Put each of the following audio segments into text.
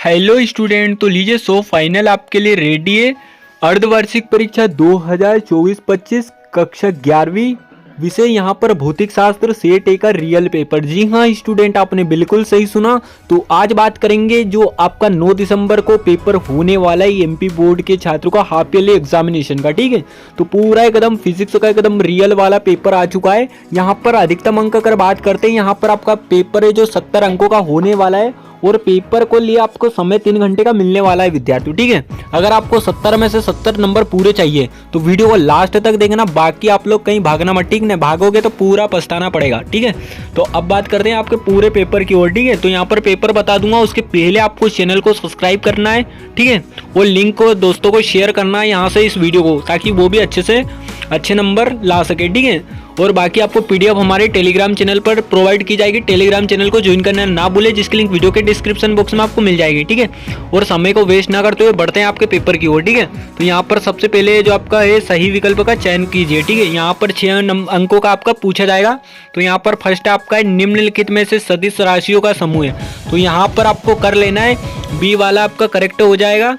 Hello student, तो लीजिए so final आपके लिए रेडी है। अर्धवार्षिक परीक्षा 2024-25 कक्षा 11वीं, विषय यहाँ पर भौतिक शास्त्र, सेट ए का रियल पेपर। जी हाँ स्टूडेंट, आपने बिल्कुल सही सुना। तो आज बात करेंगे जो आपका 9 दिसंबर को पेपर होने वाला है एमपी बोर्ड के छात्रों का हाफ ईयरली एग्जामिनेशन का। ठीक है, तो पूरा एकदम फिजिक्स का एकदम रियल वाला पेपर आ चुका है। यहाँ पर अधिकतम अंक अगर बात करते हैं, यहाँ पर आपका पेपर है जो 70 अंकों का होने वाला है और पेपर को लिए आपको समय 3 घंटे का मिलने वाला है विद्यार्थी। ठीक है, अगर आपको 70 में से 70 नंबर पूरे चाहिए तो वीडियो को लास्ट तक देखना, बाकी आप लोग कहीं भागना मत। ठीक है, भागोगे तो पूरा पछताना पड़ेगा। ठीक है, तो अब बात करते हैं आपके पूरे पेपर की ओर। ठीक है, तो यहाँ पर पेपर बता दूंगा, उसके पहले आपको चैनल को सब्सक्राइब करना है। ठीक है, और लिंक को दोस्तों को शेयर करना है यहाँ से इस वीडियो को, ताकि वो भी अच्छे नंबर ला सके। ठीक है, और बाकी आपको पीडीएफ हमारे टेलीग्राम चैनल पर प्रोवाइड की जाएगी। टेलीग्राम चैनल को ज्वाइन करना ना भूले, जिसकी लिंक वीडियो के डिस्क्रिप्शन बॉक्स में आपको मिल जाएगी। ठीक है, और समय को वेस्ट ना करते हुए बढ़ते हैं आपके पेपर की ओर। ठीक है, तो यहाँ पर सबसे पहले जो आपका है सही विकल्प का चयन कीजिए। ठीक है, यहाँ पर 6 अंकों का आपका पूछा जाएगा। तो यहाँ पर फर्स्ट आपका है निम्नलिखित में से सदिश राशियों का समूह है। तो यहाँ पर आपको कर लेना है, बी वाला आपका करेक्ट हो जाएगा।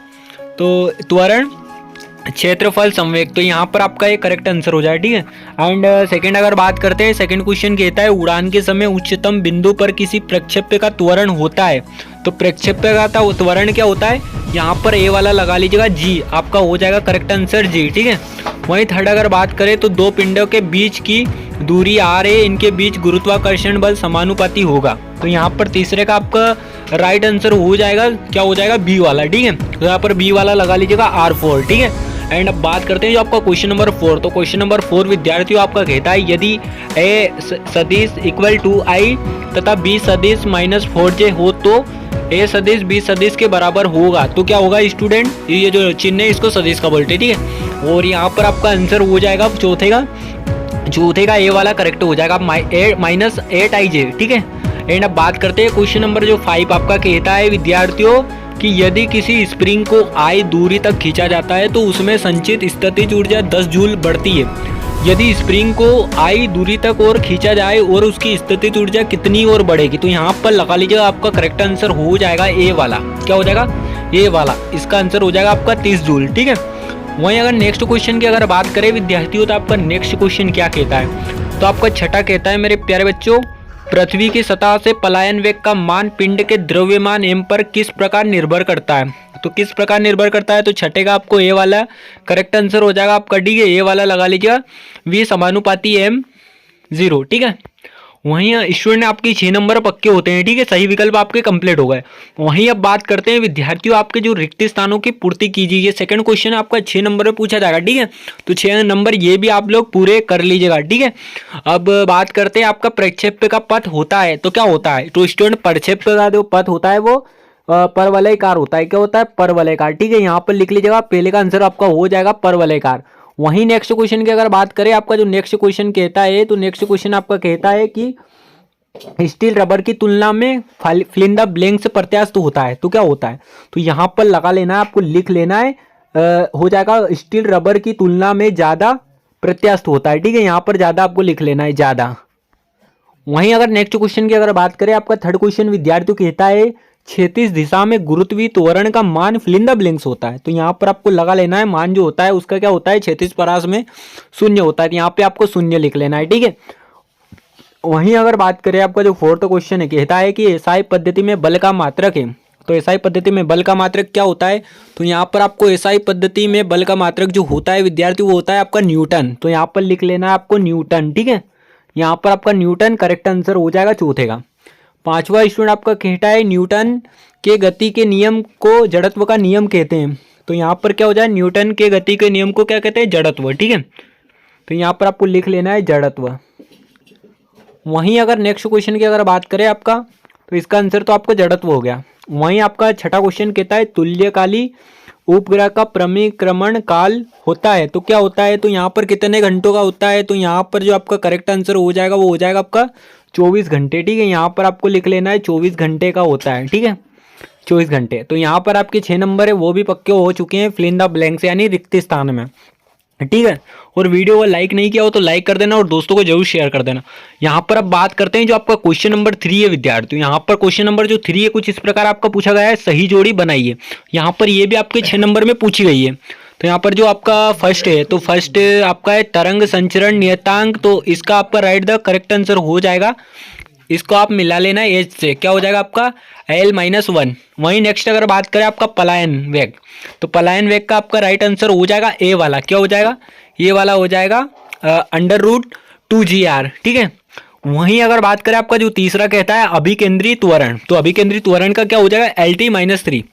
तो त्वरण, क्षेत्रफल, संवेग, तो यहाँ पर आपका ये करेक्ट आंसर हो जाए। ठीक है, एंड सेकंड अगर बात करते हैं, सेकंड क्वेश्चन कहता है उड़ान के समय उच्चतम बिंदु पर किसी प्रक्षेप्य का त्वरण होता है। तो प्रक्षेप्य का त्वरण क्या होता है, यहाँ पर ए वाला लगा लीजिएगा, जी आपका हो जाएगा करेक्ट आंसर जी। ठीक है, वहीं थर्ड अगर बात करें तो दो पिंडों के बीच की दूरी आर है, इनके बीच गुरुत्वाकर्षण बल समानुपाती होगा। तो यहाँ पर तीसरे का आपका राइट आंसर हो जाएगा, क्या हो जाएगा, बी वाला। ठीक है, तो यहाँ पर बी वाला लगा लीजिएगा R4। ठीक है, एंड अब बात करते हैं जो आपका क्वेश्चन नंबर 4। तो क्वेश्चन नंबर 4 विद्यार्थियों आपका कहता है यदि ए सदिश इक्वल टू आई तथा बी सदिश माइनस 4j हो तो ए सदिश बी सदिश के बराबर होगा। तो क्या होगा स्टूडेंट, ये जो चिन्ह है इसको सदिश का बोलते हैं। ठीक है, और यहाँ पर आपका आंसर हो जाएगा चौथे का ए वाला करेक्ट हो जाएगा, माइनस 8ij। ठीक है, एंड अब बात करते हैं क्वेश्चन नंबर जो 5 आपका कहता है विद्यार्थियों कि यदि किसी स्प्रिंग को आई दूरी तक खींचा जाता है तो उसमें संचित स्थितिज ऊर्जा 10 जूल बढ़ती है। यदि स्प्रिंग को आई दूरी तक और खींचा जाए और उसकी स्थितिज ऊर्जा कितनी और बढ़ेगी। तो यहाँ पर लगा लीजिएगा, आपका करेक्ट आंसर हो जाएगा ए वाला। क्या हो जाएगा, ए वाला, इसका आंसर हो जाएगा आपका 30 जूल। ठीक है, वहीं अगर नेक्स्ट क्वेश्चन की अगर बात करें विद्यार्थियों, तो आपका नेक्स्ट क्वेश्चन क्या कहता है। तो आपका छठा कहता है मेरे प्यारे बच्चों, पृथ्वी की सतह से पलायन वेग का मान पिंड के द्रव्यमान m पर किस प्रकार निर्भर करता है। तो किस प्रकार निर्भर करता है, तो छठे का आपको ए वाला करेक्ट आंसर हो जाएगा आपका। ठीक है, ए वाला लगा लीजिएगा, v समानुपाती m0। ठीक है, वहीं स्टूडेंट आपके 6 नंबर पक्के होते हैं। ठीक है, सही विकल्प आपके कंप्लीट हो गए। वहीं अब बात करते हैं विद्यार्थियों आपके जो रिक्त स्थानों की पूर्ति कीजिए। ये सेकंड क्वेश्चन आपका 6 नंबर में पूछा जाएगा। ठीक है, तो 6 नंबर ये भी आप लोग पूरे कर लीजिएगा। ठीक है, अब बात करते हैं आपका प्रक्षेप्य का पथ होता है तो क्या होता है। तो स्टूडेंट प्रक्षेप्य का जो पथ होता है वो परवलयकार होता है। क्या होता है, परवलयकार। ठीक है, यहाँ पर लिख लीजिएगा, पहले का आंसर आपका हो जाएगा परवलयकार। वहीं नेक्स्ट क्वेश्चन की अगर बात करें, आपका जो नेक्स्ट क्वेश्चन कहता है, तो नेक्स्ट क्वेश्चन आपका कहता है कि स्टील रबर की तुलना में फिल इन द ब्लैंक्स प्रत्यास्थ होता है। तो क्या होता है, तो यहाँ पर लगा लेना है, आपको लिख लेना है, हो जाएगा स्टील रबर की तुलना में ज्यादा प्रत्यास्थ होता है। ठीक है, यहाँ पर ज्यादा आपको लिख लेना है, ज्यादा। वहीं अगर नेक्स्ट क्वेश्चन की अगर बात करें, आपका थर्ड क्वेश्चन विद्यार्थियों कहता है क्षैतिज दिशा में गुरुत्वीय त्वरण का मान फिल इन द ब्लैंक्स होता है। तो यहाँ पर आपको लगा लेना है, मान जो होता है उसका क्या होता है, क्षैतिज परास में 0 होता है। तो यहाँ पे आपको 0 लिख लेना है। ठीक है, वहीं अगर बात करें आपका जो फोर्थ क्वेश्चन है, कहता है कि एसआई पद्धति में बल का मात्रक है। तो एसआई पद्धति में बल का मात्रक क्या होता है, तो यहाँ पर आपको एसआई पद्धति में बल का मात्रक जो होता है विद्यार्थी वो होता है आपका न्यूटन। तो यहाँ पर लिख लेना है आपको न्यूटन। ठीक है, यहाँ पर आपका न्यूटन करेक्ट आंसर हो जाएगा चौथे का। पांचवा स्टूडेंट आपका कहता है न्यूटन के गति के नियम को जड़त्व का नियम कहते हैं। तो यहाँ पर क्या हो जाए, न्यूटन के गति के नियम को क्या कहते हैं, जड़त्व। ठीक है, तो यहाँ पर आपको लिख लेना है जड़त्व। वहीं अगर नेक्स्ट क्वेश्चन की अगर बात करें आपका, तो इसका आंसर तो आपका जड़त्व हो गया। वहीं आपका छठा क्वेश्चन कहता है तुल्यकाली उपग्रह का परिक्रमण काल होता है। तो क्या होता है, तो यहाँ पर कितने घंटों का होता है। तो यहाँ पर जो आपका करेक्ट आंसर हो जाएगा वो हो जाएगा आपका 24 घंटे। ठीक है, यहाँ पर आपको लिख लेना है 24 घंटे का होता है। ठीक है, 24 घंटे। तो यहाँ पर आपके 6 नंबर है वो भी पक्के हो चुके हैं फिल इन द ब्लैंक्स यानी रिक्त स्थान में। ठीक है। और वीडियो को लाइक नहीं किया हो तो लाइक कर देना और दोस्तों को जरूर शेयर कर देना। यहाँ पर अब बात करते हैं जो आपका क्वेश्चन नंबर 3 है विद्यार्थियों। यहाँ पर क्वेश्चन नंबर जो 3 है कुछ इस प्रकार आपका पूछा गया है, सही जोड़ी बनाइए। यहाँ पर ये भी आपके 6 नंबर में पूछी गई है। तो यहाँ पर जो आपका फर्स्ट है, तो फर्स्ट आपका है तरंग संचरण नियतांक, तो इसका आपका राइट द करेक्ट आंसर हो जाएगा। इसको आप मिला लेना एच से, क्या हो जाएगा आपका L-1। वहीं नेक्स्ट अगर बात करें आपका पलायन वेग, तो पलायन वेग का आपका राइट आंसर हो जाएगा ए वाला, क्या हो जाएगा, ये वाला हो जाएगा √2GR। ठीक है। वहीं अगर बात करें आपका जो तीसरा कहता है अभिकेंद्री त्वरण, तो अभिकेंद्री त्वरण का क्या हो जाएगा LT-3।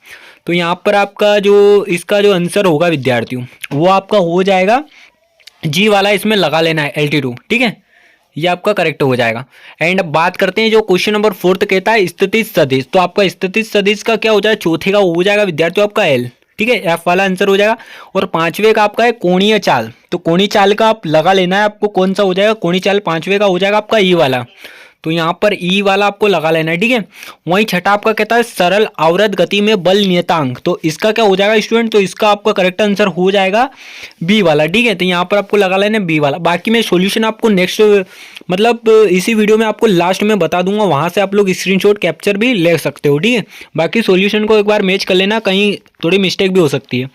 तो यहाँ पर आपका जो इसका जो आंसर होगा विद्यार्थियों वो आपका हो जाएगा जी वाला, इसमें लगा लेना है LT2। ठीक है, ये आपका करेक्ट हो जाएगा। एंड अब बात करते हैं जो क्वेश्चन नंबर 4 कहता है स्थितिज सदिश, तो आपका स्थितिज सदिश का क्या हो जाएगा, चौथे का हो जाएगा विद्यार्थियों आपका L। ठीक है, एफ वाला आंसर हो जाएगा। और पांचवे का आपका है कोणीय चाल, तो कोणीय चाल का आप लगा लेना है, आपको कौन सा हो जाएगा, कोणीय चाल पांचवे का हो जाएगा आपका ई वाला, तो यहाँ पर ई वाला आपको लगा लेना है। ठीक है। वहीं छठा आपका कहता है सरल अवरत गति में बल नियतांक, तो इसका क्या हो जाएगा स्टूडेंट, तो इसका आपका करेक्ट आंसर हो जाएगा बी वाला। ठीक है, तो यहाँ पर आपको लगा लेना है बी वाला। बाकी मैं सॉल्यूशन आपको नेक्स्ट मतलब इसी वीडियो में आपको लास्ट में बता दूंगा, वहां से आप लोग स्क्रीनशॉट कैप्चर भी ले सकते हो। ठीक है, बाकी सॉल्यूशन को एक बार मैच कर लेना, कहीं थोड़ी मिस्टेक भी हो सकती है।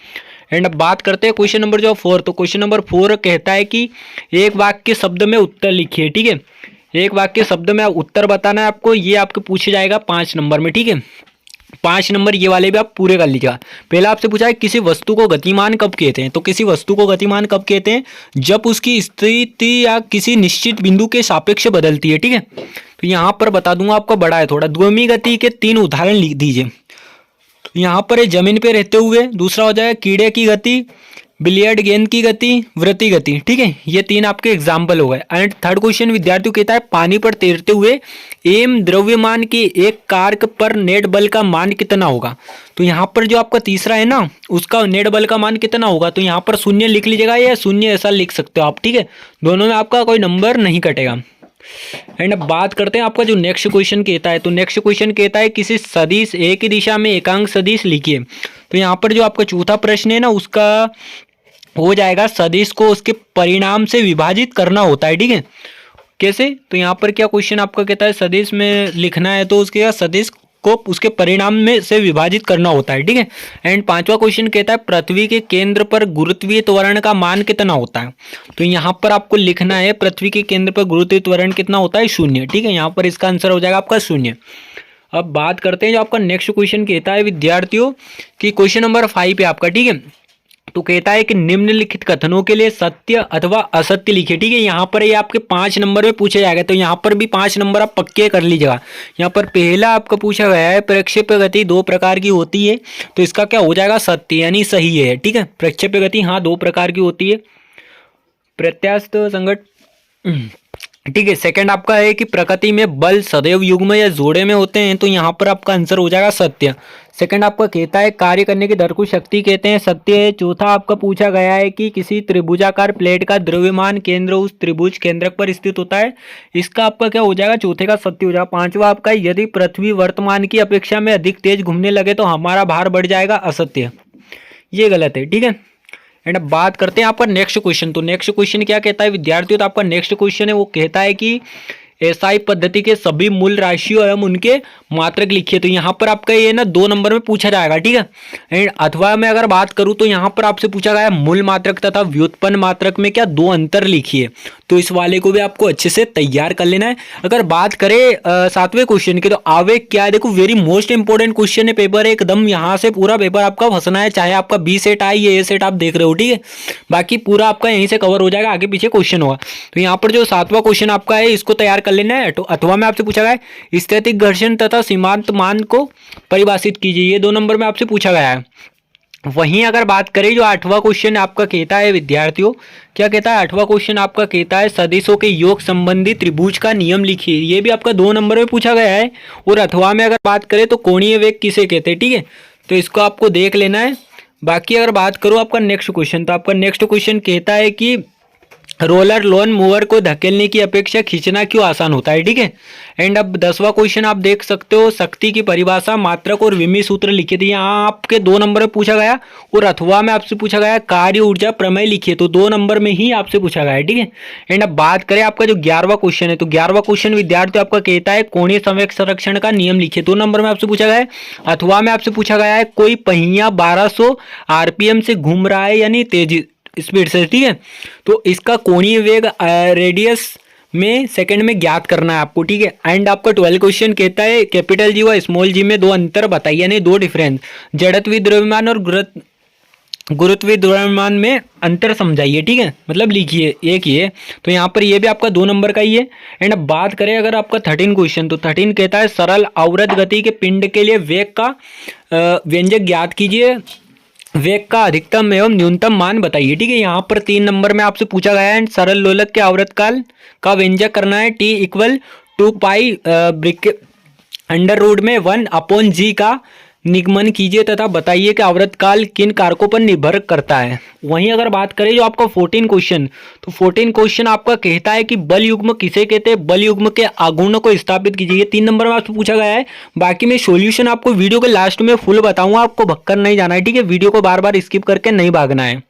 एंड अब बात करते हैं क्वेश्चन नंबर जो 4, तो क्वेश्चन नंबर 4 कहता है कि एक वाक्य शब्द में उत्तर लिखिए। ठीक है, एक वाक्य शब्द में उत्तर बताना है आपको, ये आपको पूछा जाएगा 5 नंबर में। ठीक है, 5 नंबर ये वाले भी आप पूरे कर लीजिएगा। पहला आपसे पूछा है किसी वस्तु को गतिमान कब कहते हैं, तो किसी वस्तु को गतिमान कब कहते हैं, जब उसकी स्थिति या किसी निश्चित बिंदु के सापेक्ष बदलती है। ठीक है, तो यहाँ पर बता दूंगा, आपका बड़ा है थोड़ा। द्विमी गति के 3 उदाहरण लिख दीजिए। यहाँ पर है जमीन पे रहते हुए, दूसरा हो जाएगा कीड़े की गति, बिलियर्ड गेंद की गति, वृत्ति गति। ठीक है, ये 3 आपके एग्जाम्पल हो गए। एंड थर्ड क्वेश्चन विद्यार्थियों कहता है पानी पर तैरते हुए एम द्रव्यमान के एक कारक पर नेट बल का मान कितना होगा, तो यहाँ पर जो आपका तीसरा है ना, उसका नेट बल का मान कितना होगा, तो यहाँ पर 0 लिख लीजिएगा या 0 ऐसा लिख सकते हो आप। ठीक है, दोनों में आपका कोई नंबर नहीं कटेगा। एंड अब बात करते हैं आपका जो नेक्स्ट क्वेश्चन कहता है, तो नेक्स्ट क्वेश्चन कहता है किसी सदिश एक ही दिशा में एकांक सदिश लिखिए। तो यहाँ पर जो आपका चौथा प्रश्न है ना, उसका हो जाएगा सदिश को उसके परिणाम से विभाजित करना होता है। ठीक है, कैसे, तो यहाँ पर क्या क्वेश्चन आपका कहता है सदिश में लिखना है, तो उसके सदिश को उसके परिणाम में से विभाजित करना होता है। ठीक है। एंड पांचवा क्वेश्चन कहता है पृथ्वी के केंद्र पर गुरुत्वीय त्वरण का मान कितना होता है, तो यहाँ पर आपको लिखना है पृथ्वी के केंद्र पर गुरुत्वीय त्वरण कितना होता है, 0। ठीक है, यहाँ पर इसका आंसर हो जाएगा आपका 0। अब बात करते हैं जो आपका नेक्स्ट क्वेश्चन कहता है विद्यार्थियों कि क्वेश्चन नंबर 5 है आपका। ठीक है, तो कहता है कि निम्नलिखित कथनों के लिए सत्य अथवा असत्य लिखिए। ठीक है, यहाँ पर ये आपके 5 नंबर में पूछे जाएगा, तो यहाँ पर भी 5 नंबर आप पक्के कर लीजिएगा। यहाँ पर पहला आपका पूछा गया है प्रक्षेप्य गति 2 प्रकार की होती है, तो इसका क्या हो जाएगा सत्य यानी सही है। ठीक है, प्रक्षेप्य गति हाँ 2 प्रकार की होती है, प्रत्यास्थ संगत। ठीक है, सेकंड आपका है कि प्रकृति में बल सदैव युग्म या जोड़े में होते हैं, तो यहाँ पर आपका आंसर हो जाएगा सत्य। सेकंड आपका कहता है कार्य करने की दर को शक्ति कहते हैं, सत्य है। चौथा आपका पूछा गया है कि किसी त्रिभुजाकार प्लेट का द्रव्यमान केंद्र उस त्रिभुज केंद्रक पर स्थित होता है, इसका आपका क्या हो जाएगा, चौथे का सत्य हो जाएगा। पांचवा आपका यदि पृथ्वी वर्तमान की अपेक्षा में अधिक तेज घूमने लगे तो हमारा भार बढ़ जाएगा, असत्य, ये गलत है। ठीक है। एंड अब बात करते हैं आपका नेक्स्ट क्वेश्चन, तो नेक्स्ट क्वेश्चन क्या कहता है विद्यार्थियों, तो आपका नेक्स्ट क्वेश्चन है वो कहता है कि एसआई पद्धति के सभी मूल राशियों एवं उनके मात्रक लिखिए। तो यहाँ पर आपका ये ना 2 नंबर में पूछा जाएगा। ठीक है, एंड अथवा मैं अगर बात करूँ तो यहाँ पर आपसे पूछा गया मूल मात्रक तथा व्युत्पन्न मात्रक में क्या 2 अंतर लिखिए, तो इस वाले को भी आपको अच्छे से तैयार कर लेना है। अगर बात करें 7वें क्वेश्चन की, तो आवेग क्या है, देखो वेरी मोस्ट इंपॉर्टेंट क्वेश्चन है, पेपर एकदम यहाँ से पूरा पेपर आपका फंसना है, चाहे आपका बी सेट आए या ए सेट आप देख रहे हो। ठीक है, बाकी पूरा आपका यहीं से कवर हो जाएगा, आगे पीछे क्वेश्चन होगा। तो यहाँ पर जो 7वां क्वेश्चन आपका है इसको तैयार कर लेना है। तो अथवा में आपसे पूछा गया है स्थैतिक घर्षण तथा सीमांत मान को परिभाषित कीजिए, ये 2 नंबर में आपसे पूछा गया है। वहीं अगर बात करें जो 8वां क्वेश्चन आपका कहता है विद्यार्थियों, क्या कहता है 8वां क्वेश्चन आपका कहता है सदिशों के योग संबंधी त्रिभुज का नियम लिखिए, ये भी आपका 2 नंबर में पूछा गया है। और अथवा में अगर बात करें तो कोणीय वेग किसे कहते हैं। ठीक है, तो इसको आपको देख लेना है। बाकी अगर बात करूँ आपका नेक्स्ट क्वेश्चन, तो आपका नेक्स्ट क्वेश्चन कहता है कि रोलर लोन मूवर को धकेलने की अपेक्षा खींचना क्यों आसान होता है, ठीक है। एंड अब 10वां क्वेश्चन आप देख सकते हो, शक्ति की परिभाषा, मात्रक और विमी सूत्र लिखे थे। यहाँ आपके 2 नंबर में पूछा गया और अथवा में आपसे पूछा गया कार्य ऊर्जा प्रमेय लिखिए, तो 2 नंबर में ही आपसे पूछा गया है, ठीक है। एंड अब बात करें आपका जो 11वां क्वेश्चन है, तो 11वां क्वेश्चन विद्यार्थी आपका कहता है कोणीय संवेग संरक्षण का नियम लिखिए, 2 नंबर में आपसे पूछा गया है। अथवा में आपसे पूछा गया है कोई पहिया 1200 आरपीएम से घूम रहा है यानी तेजी स्पीड से, ठीक है। तो इसका कोणीय वेग रेडियस में सेकंड में ज्ञात करना है आपको, ठीक है। एंड आपका 12 क्वेश्चन कहता है कैपिटल जी व स्मॉल जी में 2 अंतर बताइए, यानी 2 डिफरेंस, जड़त्वीय द्रव्यमान और गुरुत्वीय द्रव्यमान में अंतर समझाइए, ठीक है, मतलब लिखिए एक ये। तो यहाँ पर ये भी आपका 2 नंबर का ही है। एंड अब बात करें अगर आपका 13 क्वेश्चन, तो 13 कहता है सरल अवरत गति के पिंड के लिए वेग का व्यंजक ज्ञात कीजिए, वेग का अधिकतम एवं न्यूनतम मान बताइए, ठीक है। यहाँ पर 3 नंबर में आपसे पूछा गया है सरल लोलक के आवर्त काल का व्यंजक करना है, T equal 2 pi under root में 1/g का निगमन कीजिए तथा बताइए कि आवर्त काल किन कारकों पर निर्भर करता है। वहीं अगर बात करें जो आपका 14 क्वेश्चन, तो 14 क्वेश्चन आपका कहता है कि बल युग्म किसे कहते हैं, बल युग्म के आघूर्ण को स्थापित कीजिए, 3 नंबर में आपसे पूछा गया है। बाकी मैं सॉल्यूशन आपको वीडियो के लास्ट में फुल बताऊंगा, आपको भक्कर नहीं जाना है, ठीक है, वीडियो को बार बार स्किप करके नहीं भागना है।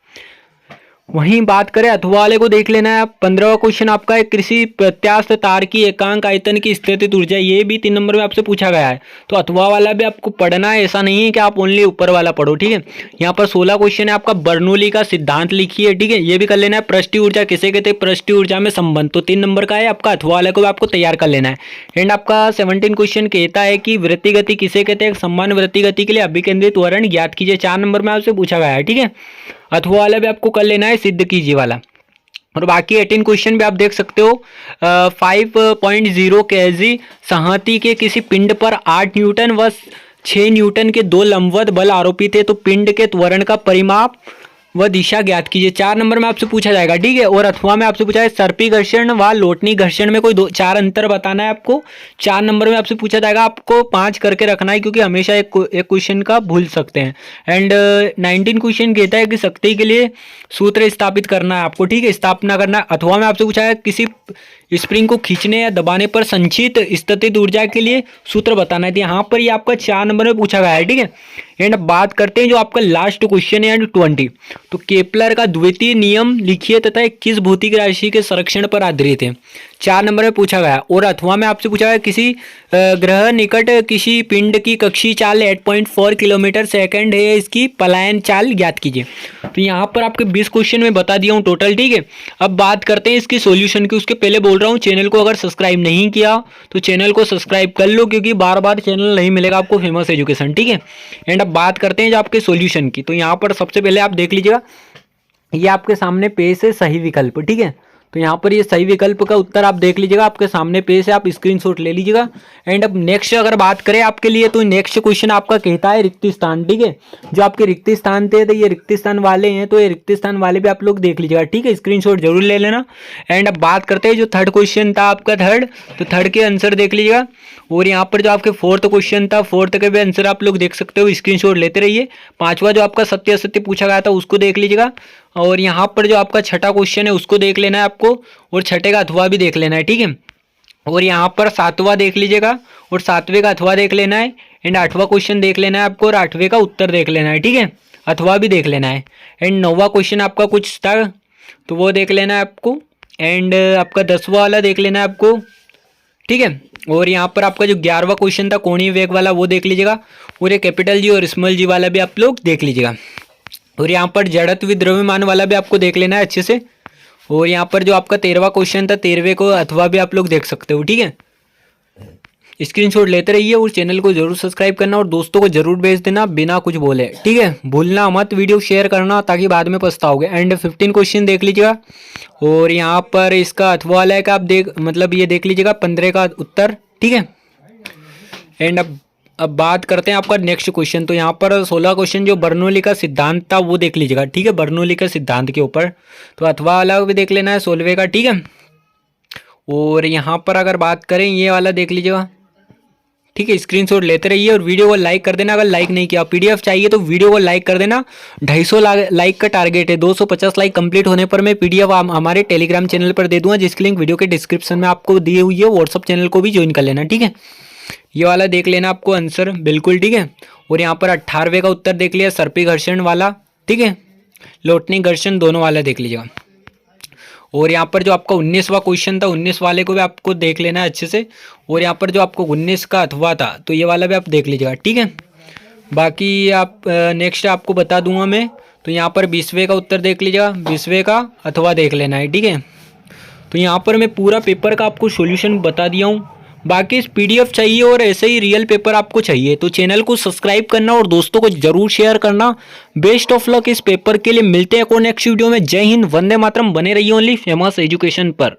वहीं बात करें अथवा वाले को देख लेना है। 15वां क्वेश्चन आपका है कृषि प्रत्यास्थ तार की एकांक आयतन की स्थितिज ऊर्जा, ये भी 3 नंबर में आपसे पूछा गया है। तो अथवा वाला भी आपको पढ़ना है, ऐसा नहीं है कि आप ओनली ऊपर वाला पढ़ो, ठीक है। यहाँ पर 16 क्वेश्चन है आपका बर्नौली का सिद्धांत लिखिए, ठीक है, ये भी कर लेना है। पृष्ठीय ऊर्जा किसे कहते हैं, पृष्ठीय ऊर्जा में संबंध, तो 3 नंबर का है आपका, अथवा वाले को भी आपको तैयार कर लेना है। एंड आपका 17 क्वेश्चन कहता है कि वृत्ति गति किसे कहते हैं, समान वृत्ति गति के लिए अभिकेंद्रित त्वरण ज्ञात कीजिए, 4 नंबर में आपसे पूछा गया है, ठीक है। अथवा वाला भी आपको कर लेना है, सिद्ध कीजिए वाला। और बाकी 18 क्वेश्चन भी आप देख सकते हो। 5.0 kg संहति के किसी पिंड पर 8 न्यूटन व 6 न्यूटन के 2 लंबवत बल आरोपित है, तो पिंड के त्वरण का परिमाप व दिशा ज्ञात कीजिए, 4 नंबर में आपसे पूछा जाएगा, ठीक है। और अथवा में आपसे पूछा है सर्पी घर्षण व लोटनी घर्षण में कोई 4 अंतर बताना है आपको, 4 नंबर में आपसे पूछा जाएगा, आपको 5 करके रखना है क्योंकि हमेशा एक क्वेश्चन का भूल सकते हैं। एंड 19 क्वेश्चन कहता है कि शक्ति के लिए सूत्र स्थापित करना है आपको, ठीक है, स्थापना करना है। अथवा में आपसे पूछा है किसी स्प्रिंग को खींचने या दबाने पर संचित स्थितिज ऊर्जा के लिए सूत्र बताना है, यहाँ पर ये आपका 4 नंबर में पूछा गया है, ठीक है। एंड बात करते हैं जो आपका लास्ट क्वेश्चन है एंड 20, तो केपलर का द्वितीय नियम लिखिए तथा किस भौतिक राशि के संरक्षण पर आधारित है, 4 नंबर में पूछा गया। और अथवा में आपसे पूछा गया किसी ग्रह निकट किसी पिंड की कक्षीय चाल 8.4 किलोमीटर सेकंड है, इसकी पलायन चाल ज्ञात कीजिए। तो यहाँ पर आपके 20 क्वेश्चन में बता दिया हूँ टोटल, ठीक है। अब बात करते हैं इसकी सॉल्यूशन की। उसके पहले बोल रहा हूँ चैनल को अगर सब्सक्राइब नहीं किया तो चैनल को सब्सक्राइब कर लो, क्योंकि बार बार चैनल नहीं मिलेगा आपको फेमस एजुकेशन, ठीक है। एंड अब बात करते हैं जो आपके सॉल्यूशन की। तो यहाँ पर सबसे पहले आप देख लीजिएगा, ये आपके सामने पेज है सही विकल्प, ठीक है। तो यहाँ पर ये सही विकल्प का उत्तर आप देख लीजिएगा, आपके सामने पेज है, आप स्क्रीनशॉट ले लीजिएगा। एंड अब नेक्स्ट अगर बात करें आपके लिए, तो नेक्स्ट क्वेश्चन आपका कहता है रिक्त स्थान, ठीक है। जो आपके रिक्त स्थान थे, तो ये रिक्त स्थान वाले हैं, तो ये रिक्त स्थान वाले भी आप लोग देख लीजिएगा, ठीक है, स्क्रीनशॉट जरूर ले लेना। एंड अब बात करते हैं जो थर्ड क्वेश्चन था आपका थर्ड, तो थर्ड के आंसर देख लीजिएगा। और यहाँ पर जो आपके फोर्थ क्वेश्चन था, फोर्थ के भी आंसर आप लोग देख सकते हो, स्क्रीनशॉट लेते रहिए। पांचवा जो आपका सत्य असत्य पूछा गया था उसको देख लीजिएगा। और यहाँ पर जो आपका छठा क्वेश्चन है उसको देख लेना है आपको, और छठे का अथवा भी देख लेना है, ठीक है। और यहाँ पर सातवां देख लीजिएगा और सातवें का अथवा देख लेना है। एंड आठवां क्वेश्चन देख लेना है आपको और आठवें का उत्तर देख लेना है, ठीक है, अथवा भी देख लेना है। एंड नौवां क्वेश्चन आपका कुछ था तो वो देख लेना है आपको। एंड आपका 10वां वाला देख लेना है आपको, ठीक है। और यहाँ पर आपका जो 11वां क्वेश्चन था कोणीय वेग वाला वो देख लीजिएगा। और ये कैपिटल जी और स्मॉल जी वाला भी आप लोग देख लीजिएगा। और यहाँ पर जड़त्व द्रव्यमान वाला भी आपको देख लेना है अच्छे से। और यहाँ पर जो आपका 13वां क्वेश्चन था 13वें को अथवा भी आप लोग देख सकते हो, ठीक है। स्क्रीनशॉट लेते रहिए और चैनल को जरूर सब्सक्राइब करना और दोस्तों को जरूर भेज देना बिना कुछ बोले, ठीक है। भूलना मत वीडियो शेयर करना ताकि बाद में पछताओगे। एंड 15 क्वेश्चन देख लीजिएगा। और यहाँ पर इसका अथवा वाला है कि आप मतलब ये देख लीजिएगा 15 का उत्तर, ठीक है। एंड अब बात करते हैं आपका नेक्स्ट क्वेश्चन। तो यहाँ पर 16 क्वेश्चन जो बर्नौली का सिद्धांत था वो देख लीजिएगा, ठीक है, बर्नौली का सिद्धांत के ऊपर। तो अथवा वाला भी देख लेना है 16वें का, ठीक है। और यहाँ पर अगर बात करें ये वाला देख लीजिएगा, ठीक है, स्क्रीनशॉट लेते रहिए और वीडियो को लाइक कर देना अगर लाइक नहीं किया। पीडीएफ चाहिए तो वीडियो को लाइक कर देना। 250 लाइक का टारगेट है, 250 लाइक कंप्लीट होने पर मैं पीडीएफ हमारे टेलीग्राम चैनल पर दे दूंगा, जिसकी लिंक वीडियो के डिस्क्रिप्शन में आपको दी हुई है। व्हाट्सअप चैनल को भी ज्वाइन कर लेना, ठीक है। ये वाला देख लेना आपको आंसर बिल्कुल, ठीक है। और यहाँ पर 18वें का उत्तर देख लिया, सर्पी घर्षण वाला, ठीक है, लोटनी घर्षण दोनों वाला देख लीजिएगा। और यहाँ पर जो आपका 19वां क्वेश्चन था, 19 वाले को भी आपको देख लेना है अच्छे से। और यहाँ पर जो आपको 19 का अथवा था तो ये वाला भी आप देख लीजिएगा, ठीक है। बाकी आप नेक्स्ट आपको बता दूंगा मैं। तो यहाँ पर 20वें का उत्तर देख लीजिएगा, 20वें का अथवा देख लेना है, ठीक है। तो यहाँ पर मैं पूरा पेपर का आपको सॉल्यूशन बता दिया हूँ। बाकी इस पीडीएफ चाहिए और ऐसे ही रियल पेपर आपको चाहिए तो चैनल को सब्सक्राइब करना और दोस्तों को जरूर शेयर करना। बेस्ट ऑफ लक इस पेपर के लिए। मिलते हैं को नेक्स्ट वीडियो में। जय हिंद, वंदे मातरम। बने रहिए ओनली फेमस एजुकेशन पर।